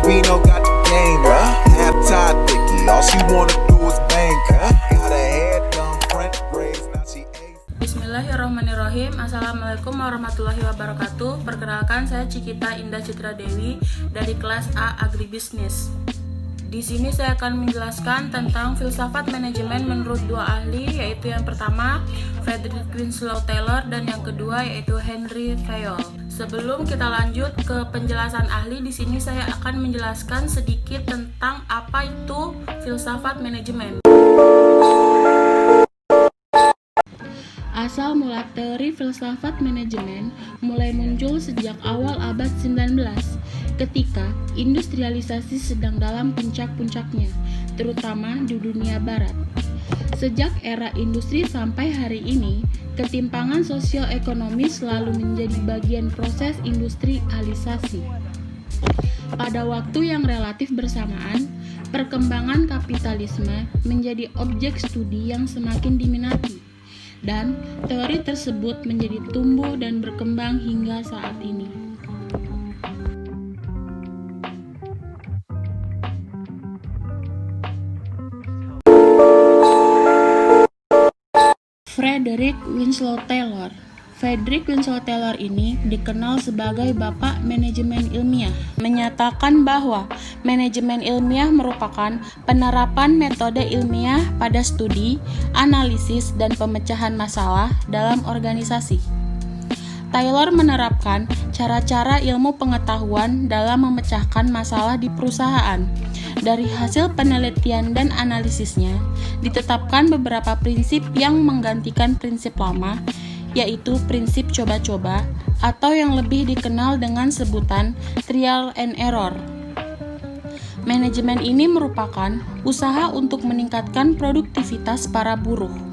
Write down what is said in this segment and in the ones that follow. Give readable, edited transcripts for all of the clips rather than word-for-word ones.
Vino got the game, half Todd Dickey. All she wanna do is bang, got her head done, French braids, now she ace. Bismillahirrahmanirrahim. Assalamualaikum warahmatullahi wabarakatuh. Perkenalkan, saya Cikita Indah Citra Dewi dari kelas A Agribisnis. Di sini saya akan menjelaskan tentang filsafat manajemen menurut dua ahli, yaitu yang pertama Frederick Winslow Taylor dan yang kedua yaitu Henry Fayol. Sebelum kita lanjut ke penjelasan ahli, di sini saya akan menjelaskan sedikit tentang apa itu filsafat manajemen. Asal mula teori filsafat manajemen mulai muncul sejak awal abad 19 ketika industrialisasi sedang dalam puncak-puncaknya, terutama di dunia barat. Sejak era industri sampai hari ini, ketimpangan sosio-ekonomi selalu menjadi bagian proses industrialisasi. Pada waktu yang relatif bersamaan, perkembangan kapitalisme menjadi objek studi yang semakin diminati, dan teori tersebut menjadi tumbuh dan berkembang hingga saat ini. Frederick Winslow Taylor. Frederick Winslow Taylor ini dikenal sebagai Bapak Manajemen Ilmiah, menyatakan bahwa manajemen ilmiah merupakan penerapan metode ilmiah pada studi, analisis, dan pemecahan masalah dalam organisasi. Taylor menerapkan cara-cara ilmu pengetahuan dalam memecahkan masalah di perusahaan. Dari hasil penelitian dan analisisnya, ditetapkan beberapa prinsip yang menggantikan prinsip lama, yaitu prinsip coba-coba atau yang lebih dikenal dengan sebutan trial and error. Manajemen ini merupakan usaha untuk meningkatkan produktivitas para buruh.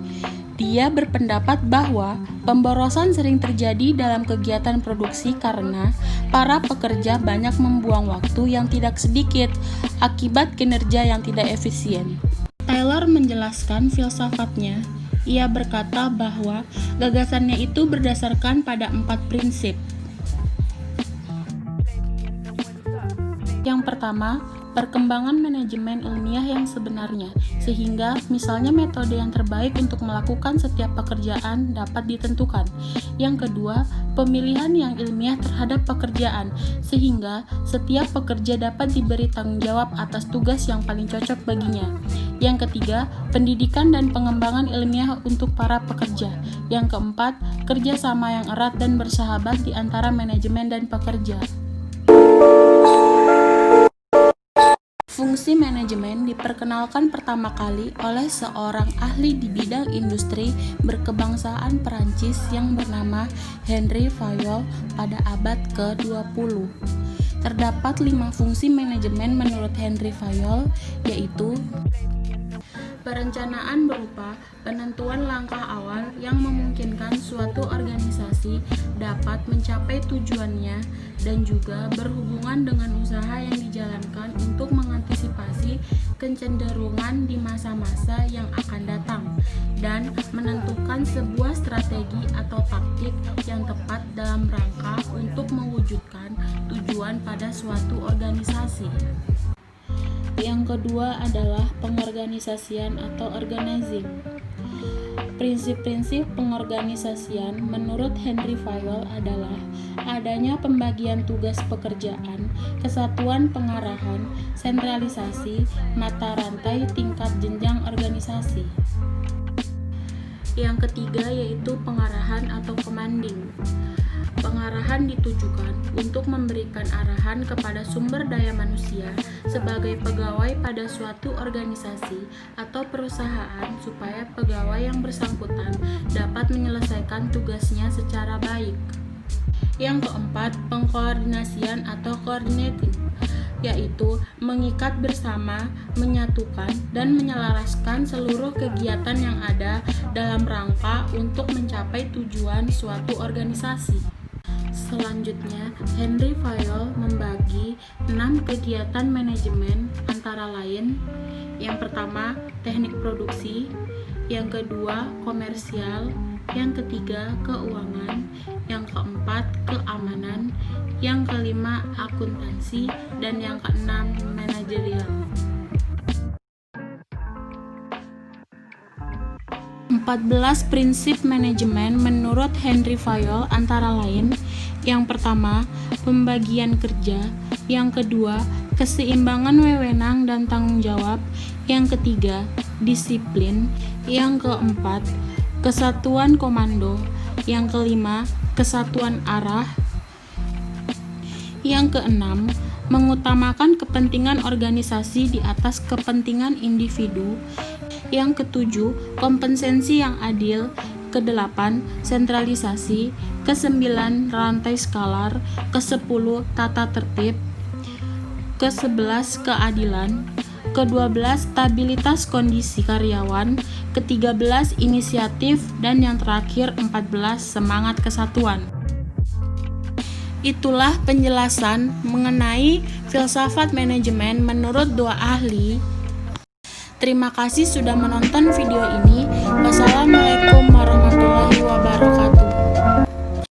Dia berpendapat bahwa pemborosan sering terjadi dalam kegiatan produksi karena para pekerja banyak membuang waktu yang tidak sedikit akibat kinerja yang tidak efisien. Taylor menjelaskan filsafatnya. Ia berkata bahwa gagasannya itu berdasarkan pada 4 prinsip. Yang pertama, perkembangan manajemen ilmiah yang sebenarnya, sehingga misalnya metode yang terbaik untuk melakukan setiap pekerjaan dapat ditentukan. Yang kedua, pemilihan yang ilmiah terhadap pekerjaan, sehingga setiap pekerja dapat diberi tanggung jawab atas tugas yang paling cocok baginya. Yang ketiga, pendidikan dan pengembangan ilmiah untuk para pekerja. Yang keempat, kerjasama yang erat dan bersahabat di antara manajemen dan pekerja. Fungsi manajemen diperkenalkan pertama kali oleh seorang ahli di bidang industri berkebangsaan Perancis yang bernama Henry Fayol pada abad ke-20. Terdapat 5 fungsi manajemen menurut Henry Fayol, yaitu perencanaan berupa penentuan langkah awal yang memungkinkan suatu organisasi dapat mencapai tujuannya dan juga berhubungan dengan usaha yang dijalankan untuk mengantisipasi kecenderungan di masa-masa yang akan datang dan menentukan sebuah strategi atau taktik yang tepat dalam rangka untuk mewujudkan tujuan pada suatu organisasi. Yang kedua adalah pengorganisasian atau organizing. Prinsip-prinsip pengorganisasian menurut Henry Fayol adalah adanya pembagian tugas pekerjaan, kesatuan pengarahan, sentralisasi, mata rantai tingkat jenjang organisasi. Yang ketiga yaitu pengarahan atau commanding. Pengarahan ditujukan untuk memberikan arahan kepada sumber daya manusia sebagai pegawai pada suatu organisasi atau perusahaan supaya pegawai yang bersangkutan dapat menyelesaikan tugasnya secara baik. Yang keempat, pengkoordinasian atau coordinating, yaitu mengikat bersama, menyatukan, dan menyelaraskan seluruh kegiatan yang ada dalam rangka untuk mencapai tujuan suatu organisasi. Selanjutnya, Henry Fayol membagi 6 kegiatan manajemen antara lain: yang pertama, teknik produksi, yang kedua, komersial, yang ketiga, keuangan, yang keempat, keamanan, yang kelima akuntansi, dan yang keenam manajerial. 14 prinsip manajemen menurut Henry Fayol antara lain: yang pertama, pembagian kerja; yang kedua, keseimbangan wewenang dan tanggung jawab; yang ketiga, disiplin; yang keempat, kesatuan komando; yang kelima, kesatuan arah; yang keenam, mengutamakan kepentingan organisasi di atas kepentingan individu; yang ketujuh, kompensasi yang adil; kedelapan, sentralisasi; kesembilan, rantai skalar; kesepuluh, tata tertib; kesebelas, keadilan; kedua-belas, stabilitas kondisi karyawan; ketiga-belas, inisiatif; dan yang terakhir, 14, semangat kesatuan. Itulah penjelasan mengenai filsafat manajemen menurut dua ahli. Terima kasih sudah menonton video ini. Wassalamualaikum